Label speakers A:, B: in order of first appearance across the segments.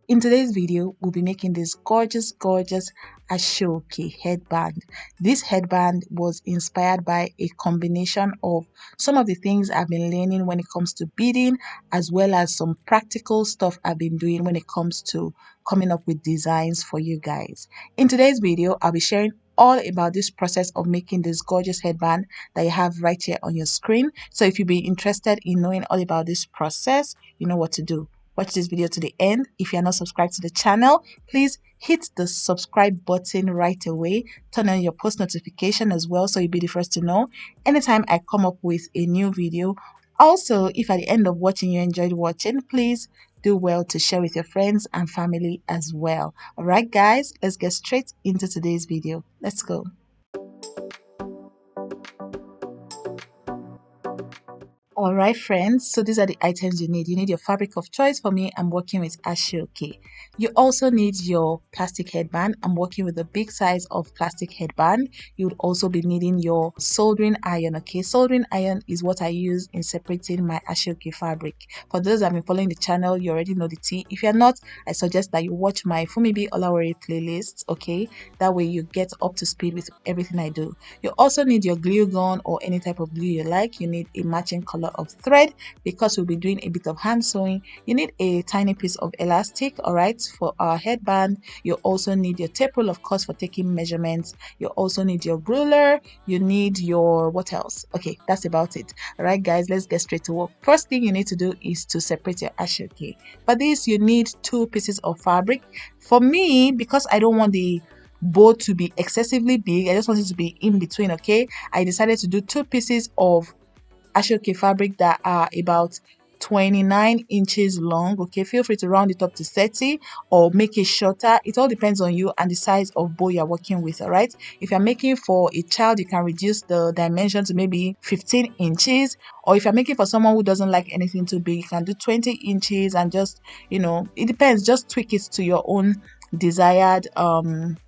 A: In today's video, we'll be making this gorgeous ASOOKE headband. This headband was inspired by a combination of some of the things I've been learning when it comes to beading, as well as some practical stuff I've been doing when it comes to coming up with designs for you guys. In today's video, I'll be sharing all about this process of making this gorgeous headband that you have right here on your screen. So if you'd be interested in knowing all about this process, you know what to do. Watch this video to the end. If you are not subscribed to the channel, please hit the subscribe button right away. Turn on your post notification as well so you'll be the first to know anytime I come up with a new video. Also, if at the end of watching you enjoyed watching, please do well to share with your friends and family as well. Alright guys, let's get straight into today's video. Let's go. Alright friends, so these are the items you need. You need your fabric of choice. For me, I'm working with ASOOKE. You also need your plastic headband. I'm working with a big size of plastic headband. You would also be needing your soldering iron, okay? Soldering iron is what I use in separating my ASOOKE fabric. For those that have been following the channel, you already know the tea. If you're not, I suggest that you watch my Funmibi Olawore playlist, okay? That way you get up to speed with everything I do. You also need your glue gun or any type of glue you like. You need a matching color of thread because we'll be doing a bit of hand sewing. You need a tiny piece of elastic, all right, for our headband. You also need your tape rule, of course, for taking measurements. You also need your ruler. You need your, what else? Okay, that's about it. All right guys, let's get straight to work. First thing you need to do is to separate your ASOOKE. For this, you need 2 pieces of fabric. For me, because I don't want the bow to be excessively big, I just want it to be in between, okay? I decided to do 2 pieces of ASOOKE fabric that are about 29 inches long, okay? Feel free to round it up to 30 or make it shorter. It all depends on you and the size of bow you're working with, all right? If you're making for a child, you can reduce the dimension to maybe 15 inches, or if you're making for someone who doesn't like anything too big, you can do 20 inches and just, you know, it depends. Just tweak it to your own desired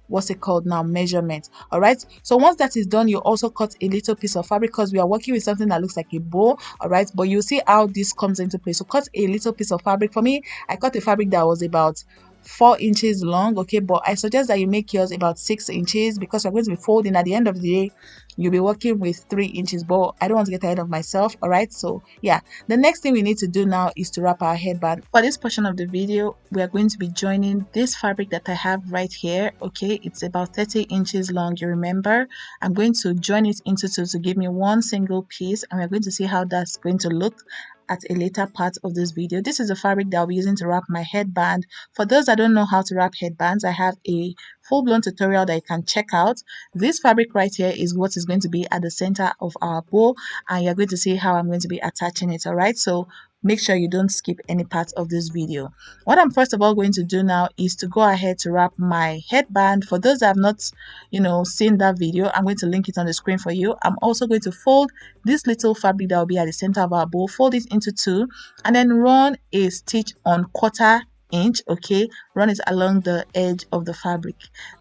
A: what's it called now, measurement. All right, so once that is done, you also cut a little piece of fabric because we are working with something that looks like a bow. All right, but you see how this comes into play. So cut a little piece of fabric. For me, I cut a fabric that was about 4 inches long, okay, but I suggest that you make yours about 6 inches because we're going to be folding. At the end of the day, you'll be working with 3 inches, but I don't want to get ahead of myself. All right, so yeah, the next thing we need to do now is to wrap our headband. For this portion of the video, we are going to be joining this fabric that I have right here, okay? It's about 30 inches long, you remember. I'm going to join it into 2 to give me one single piece, and we're going to see how that's going to look at a later part of this video. This is the fabric that I'll be using to wrap my headband. For those that don't know how to wrap headbands, I have a full-blown tutorial that you can check out. This fabric right here is what is going to be at the center of our bow, and you're going to see how I'm going to be attaching it. All right, so make sure you don't skip any part of this video. What I'm first of all going to do now is to go ahead to wrap my headband. For those that have not, you know, seen that video, I'm going to link it on the screen for you. I'm also going to fold this little fabric that will be at the center of our bow, fold it into 2, and then run a stitch on 1/4 inch, okay? Run it along the edge of the fabric.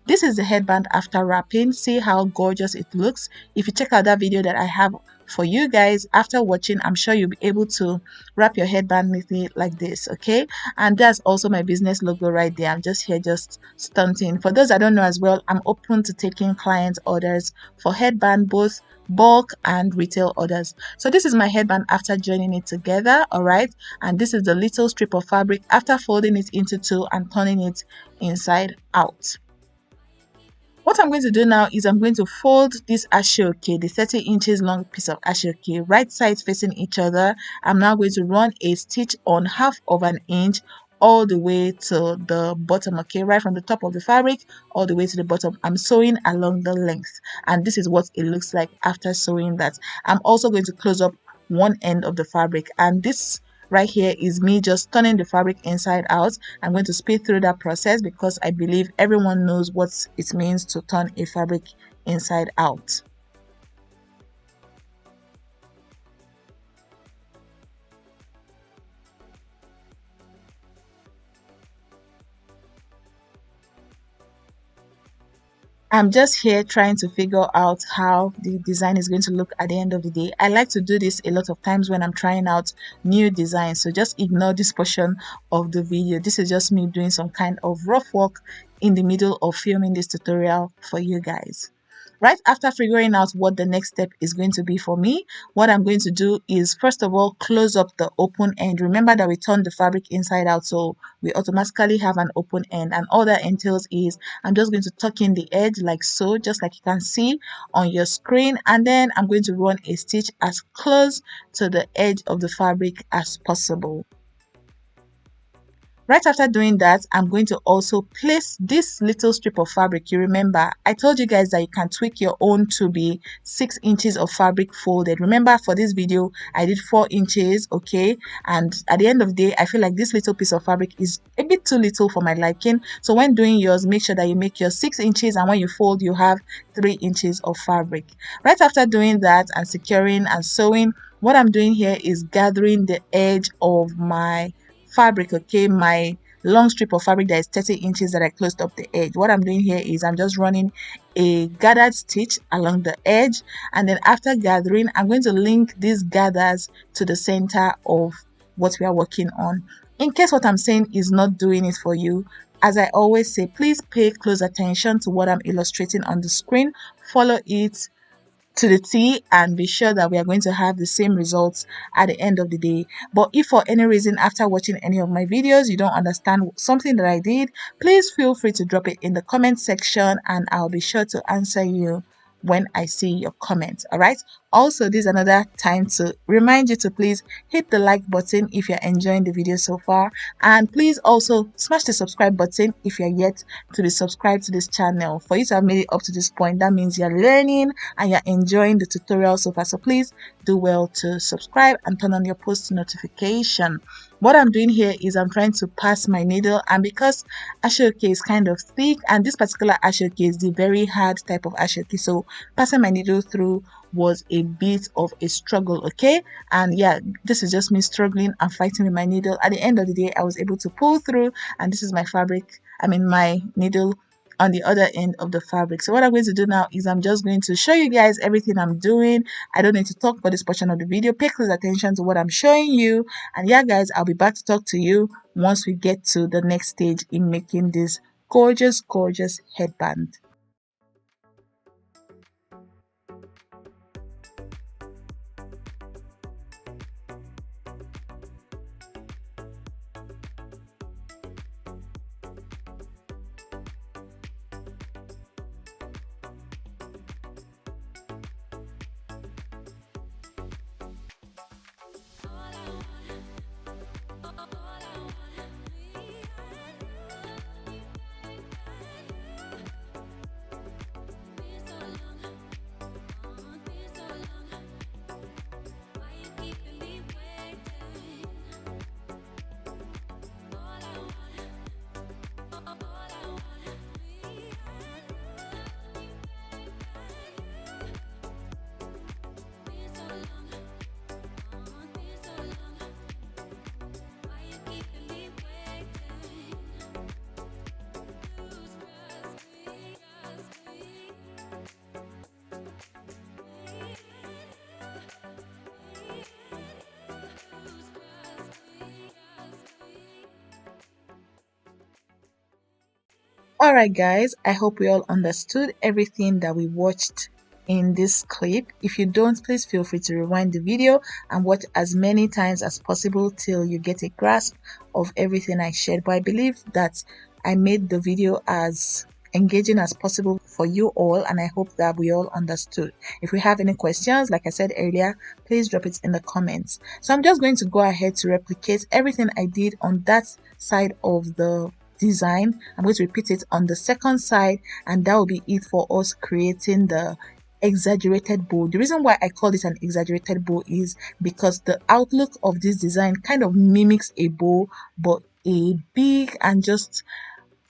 A: This is the headband after wrapping. See how gorgeous it looks. If you check out that video that I have for you guys after watching, I'm sure you'll be able to wrap your headband neatly like this, okay? And that's also my business logo right there. I'm just here just stunting. For those that don't know as well, I'm open to taking client orders for headband, both bulk and retail orders. So this is my headband after joining it together, all right? And this is the little strip of fabric after folding it into 2 and turning it inside out. What I'm going to do now is I'm going to fold this ASOOKE, the 30 inches long piece of ASOOKE, right sides facing each other. I'm now going to run a stitch on 1/2 inch all the way to the bottom, okay, right from the top of the fabric all the way to the bottom. I'm sewing along the length, and this is what it looks like after sewing that. I'm also going to close up one end of the fabric, and this right here is me just turning the fabric inside out. I'm going to speed through that process because I believe everyone knows what it means to turn a fabric inside out. I'm just here trying to figure out how the design is going to look at the end of the day. I like to do this a lot of times when I'm trying out new designs, so just ignore this portion of the video. This is just me doing some kind of rough work in the middle of filming this tutorial for you guys. Right after figuring out what the next step is going to be for me, what I'm going to do is first of all close up the open end. Remember that we turned the fabric inside out, so we automatically have an open end, and all that entails is I'm just going to tuck in the edge like so, just like you can see on your screen, and then I'm going to run a stitch as close to the edge of the fabric as possible. Right after doing that, I'm going to also place this little strip of fabric. You remember, I told you guys that you can tweak your own to be 6 inches of fabric folded. Remember, for this video, I did 4 inches, okay? And at the end of the day, I feel like this little piece of fabric is a bit too little for my liking. So when doing yours, make sure that you make your 6 inches, and when you fold, you have 3 inches of fabric. Right after doing that and securing and sewing, what I'm doing here is gathering the edge of my fabric, okay, my long strip of fabric that is 30 inches that I closed up the edge. What I'm doing here is I'm just running a gathered stitch along the edge, and then after gathering, I'm going to link these gathers to the center of what we are working on. In case what I'm saying is not doing it for you, as I always say, please pay close attention to what I'm illustrating on the screen, follow it to the T, and be sure that we are going to have the same results at the end of the day. But if for any reason after watching any of my videos you don't understand something that I did, please feel free to drop it in the comment section, and I'll be sure to answer you when I see your comments. All right, also this is another time to remind you to please hit the like button if you're enjoying the video so far, and please also smash the subscribe button if you're yet to be subscribed to this channel. For you to have made it up to this point, that means you're learning and you're enjoying the tutorial so far, so please do well to subscribe and turn on your post notification. What I'm doing here is I'm trying to pass my needle, and because ASOOKE is kind of thick, and this particular ASOOKE is the very hard type of ASOOKE, so passing my needle through was a bit of a struggle, okay? And yeah, this is just me struggling and fighting with my needle. At the end of the day, I was able to pull through, and this is my fabric, my needle on the other end of the fabric. So what I'm going to do now is I'm just going to show you guys everything I'm doing. I don't need to talk for this portion of the video. Pay close attention to what I'm showing you, and yeah guys, I'll be back to talk to you once we get to the next stage in making this gorgeous headband. Alright guys, I hope we all understood everything that we watched in this clip. If you don't, please feel free to rewind the video and watch as many times as possible till you get a grasp of everything I shared. But I believe that I made the video as engaging as possible for you all, and I hope that we all understood. If we have any questions, like I said earlier, please drop it in the comments. So I'm just going to go ahead to replicate everything I did on that side of the design. I'm going to repeat it on the second side, and that will be it for us creating the exaggerated bow. The reason why I call it an exaggerated bow is because the outlook of this design kind of mimics a bow, but a big and just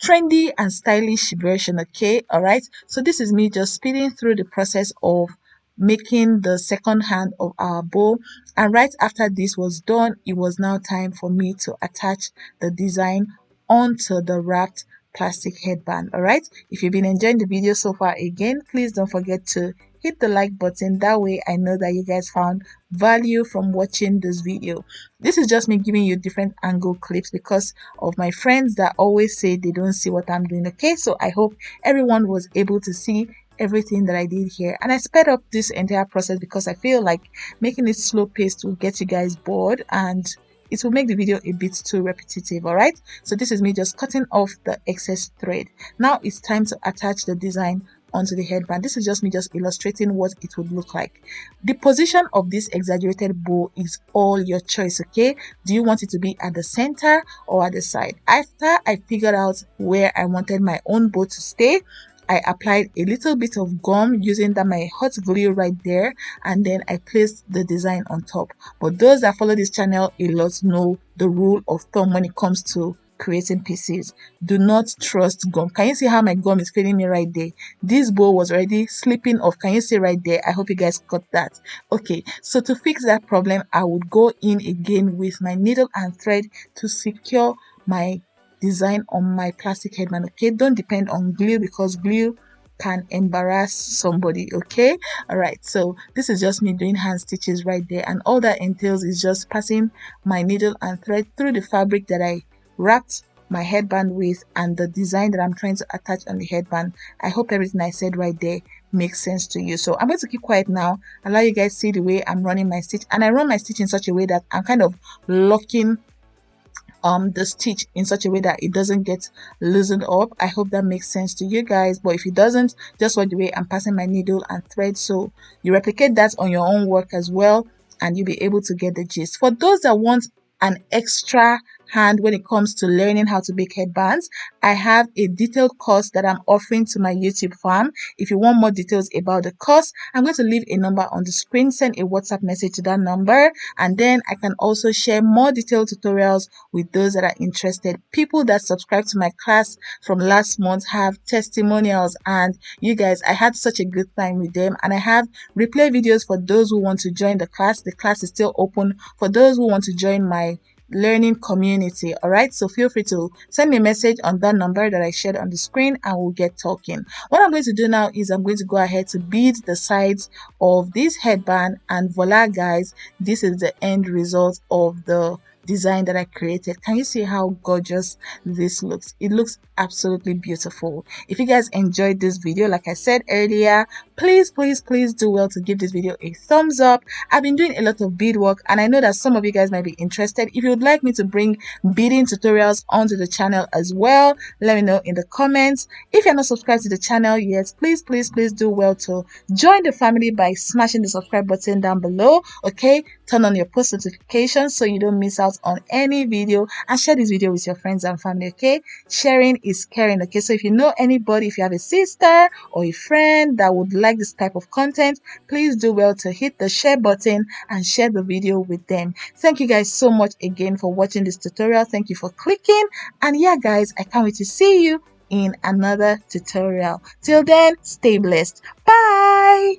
A: trendy and stylish version. Okay, all right, so this is me just speeding through the process of making the second hand of our bow, and right after this was done, it was now time for me to attach the design onto the wrapped plastic headband. All right, if you've been enjoying the video so far, again, please don't forget to hit the like button. That way I know that you guys found value from watching this video. This is just me giving you different angle clips because of my friends that always say they don't see what I'm doing. Okay, so I hope everyone was able to see everything that I did here, and I sped up this entire process because I feel like making it slow paced will get you guys bored and it will make the video a bit too repetitive. All right, so this is me just cutting off the excess thread. Now it's time to attach the design onto the headband. This is just me just illustrating what it would look like. The position of this exaggerated bow is all your choice. Okay, do you want it to be at the center or at the side? After I figured out where I wanted my own bow to stay, I applied a little bit of gum using that my hot glue right there, and then I placed the design on top. But those that follow this channel a lot know the rule of thumb when it comes to creating pieces. Do not trust gum. Can you see how my gum is failing me right there? This bow was already slipping off. Can you see right there? I hope you guys got that. Okay, so to fix that problem, I would go in again with my needle and thread to secure my design on my plastic headband. Okay, don't depend on glue because glue can embarrass somebody. Okay, all right, so this is just me doing hand stitches right there, and all that entails is just passing my needle and thread through the fabric that I wrapped my headband with and the design that I'm trying to attach on the headband. I hope everything I said right there makes sense to you. So I'm going to keep quiet now, allow you guys see the way I'm running my stitch, and I run my stitch in such a way that I'm kind of locking the stitch in such a way that it doesn't get loosened up. I hope that makes sense to you guys, but if it doesn't, just watch the way I'm passing my needle and thread, so you replicate that on your own work as well and you'll be able to get the gist. For those that want an extra hand when it comes to learning how to make headbands, I have a detailed course that I'm offering to my YouTube fam. If you want more details about the course, I'm going to leave a number on the screen. Send a WhatsApp message to that number, and then I can also share more detailed tutorials with those that are interested. People that subscribe to my class from last month have testimonials, and you guys, I had such a good time with them, and I have replay videos for those who want to join the class. The class is still open for those who want to join my learning community. All right, so feel free to send me a message on that number that I shared on the screen and we'll get talking. What I'm going to do now is I'm going to go ahead to bead the sides of this headband, and voila guys, this is the end result of the design that I created. Can you see how gorgeous this looks? It looks absolutely beautiful. If you guys enjoyed this video, like I said earlier, please do well to give this video a thumbs up. I've been doing a lot of beadwork and I know that some of you guys might be interested. If you would like me to bring beading tutorials onto the channel as well, let me know in the comments. If you're not subscribed to the channel yet, please do well to join the family by smashing the subscribe button down below. Okay, turn on your post notifications so you don't miss out on any video, and share this video with your friends and family. Okay, sharing is caring. Okay, so if you know anybody, if you have a sister or a friend that would like this type of content, please do well to hit the share button and share the video with them. Thank you guys so much again for watching this tutorial. Thank you for clicking, and yeah guys, I can't wait to see you in another tutorial. Till then, stay blessed. Bye.